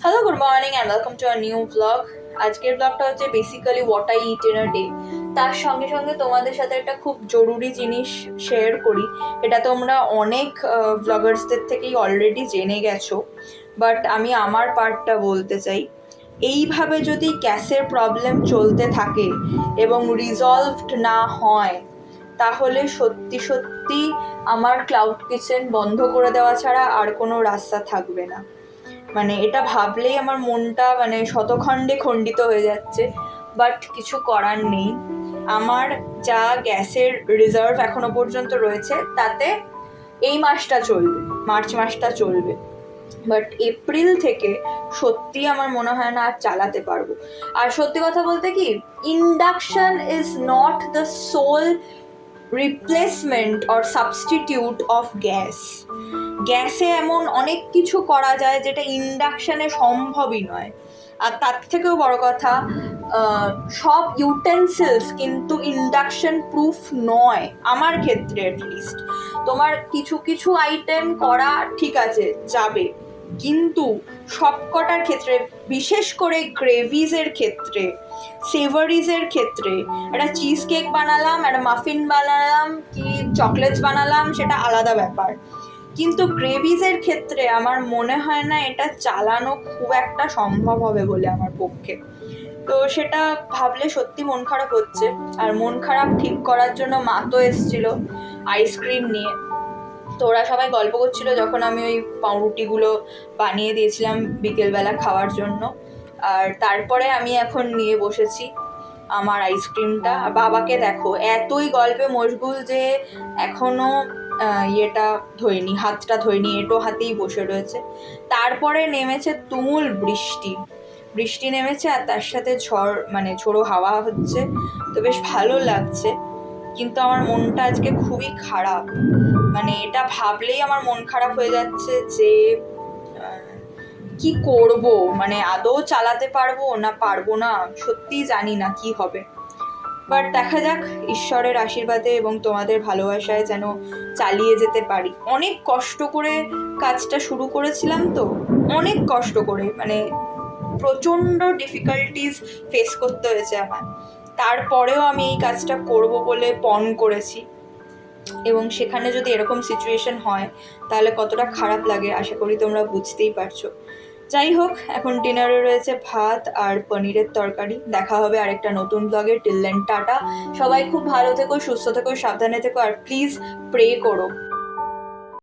Hello, good morning and welcome to a new blog. আজকের ব্লগটা হচ্ছে basically what I it in a day. তার সঙ্গে সঙ্গে তোমাদের সাথে একটা খুব জরুরি জিনিস শেয়ার করি। এটা তোমরা অনেক ব্লগার্সদের থেকেই অলরেডি জেনে গেছো, বাট আমি আমার পার্টটা বলতে চাই। এইভাবে যদি গ্যাসের প্রবলেম চলতে থাকে এবং রিজলভড না হয়, তাহলে সত্যি সত্যি আমার ক্লাউড কিচেন বন্ধ করে দেওয়া ছাড়া আর কোনো রাস্তা থাকবে না। মানে এটা ভাবলেই আমার মনটা শতখণ্ডে খণ্ডিত হয়ে যাচ্ছে, বাট কিছু করার নেই। আমার যা গ্যাসের রিজার্ভ এখনো পর্যন্ত রয়েছে তাতে এই মাসটা চলবে, মার্চ মাসটা চলবে, বাট এপ্রিল থেকে সত্যি আমার মনে হয় না আর চালাতে পারবো। আর সত্যি কথা বলতে কি, induction is not the sole replacement or substitute of gas. গ্যাসে এমন অনেক কিছু করা যায় যেটা ইন্ডাকশানে সম্ভবই নয়। আর তার থেকেও বড় কথা, সব ইউটেন্সিলস কিন্তু ইন্ডাকশন প্রুফ নয় আমার ক্ষেত্রে অ্যাটলিস্ট। তোমার কিছু কিছু আইটেম করা ঠিক আছে যাবে, কিন্তু সবকটার ক্ষেত্রে, বিশেষ করে গ্রেভিজের ক্ষেত্রে, সেভারিজের ক্ষেত্রে, একটা চিজ কেক বানালাম, একটা মাফিন বানালাম, কি চকলেটস বানালাম, সেটা আলাদা ব্যাপার, কিন্তু গ্রেভিজের ক্ষেত্রে আমার মনে হয় না এটা চালানো খুব একটা সম্ভব হবে বলে আমার পক্ষে। তো সেটা ভাবলে সত্যি মন খারাপ হচ্ছে। আর মন খারাপ ঠিক করার জন্য মা তো এসেছিল আইসক্রিম নিয়ে। তো ওরা সবাই গল্প করছিল যখন আমি ওই পাউরুটিগুলো বানিয়ে দিয়েছিলাম বিকেলবেলা খাওয়ার জন্য। আর তারপরে আমি এখন নিয়ে বসেছি আমার আইসক্রিমটা। বাবাকে দেখো এতই গল্পে মশগুল যে এখনো ইয়েটা ধোয়নি, হাতটা ধোয়নি, এটো হাতেই বসে রয়েছে। তারপরে নেমেছে তুমুল বৃষ্টি নেমেছে, আর তার সাথে ঝোড়ো হাওয়া হচ্ছে, তো বেশ ভালো লাগছে। কিন্তু আমার মনটা আজকে খুবই খারাপ, এটা ভাবলেই আমার মন খারাপ হয়ে যাচ্ছে যে কি করব, আদৌ চালাতে পারবো না পারবো না সত্যিই জানি না কি হবে। বাট দেখা যাক, ঈশ্বরের আশীর্বাদে এবং তোমাদের ভালোবাসায় যেন চালিয়ে যেতে পারি। অনেক কষ্ট করে কাজটা শুরু করেছিলাম, তো অনেক কষ্ট করে, প্রচণ্ড ডিফিকাল্টিস ফেস করতে হয়েছে আমার। তারপরেও আমি এই কাজটা করব বলে পণ করেছি, এবং সেখানে যদি এরকম সিচুয়েশন হয় তাহলে কতটা খারাপ লাগে আশা করি তোমরা বুঝতেই পারছো। যাই হোক, এখন ডিনারে রয়েছে ভাত আর পনিরের তরকারি। দেখা হবে আরেকটা নতুন ব্লগে। Till then tata. সবাই খুব ভালো থেকো, সুস্থ থেকো, সাবধানে থেকো, আর প্লিজ প্রে করো।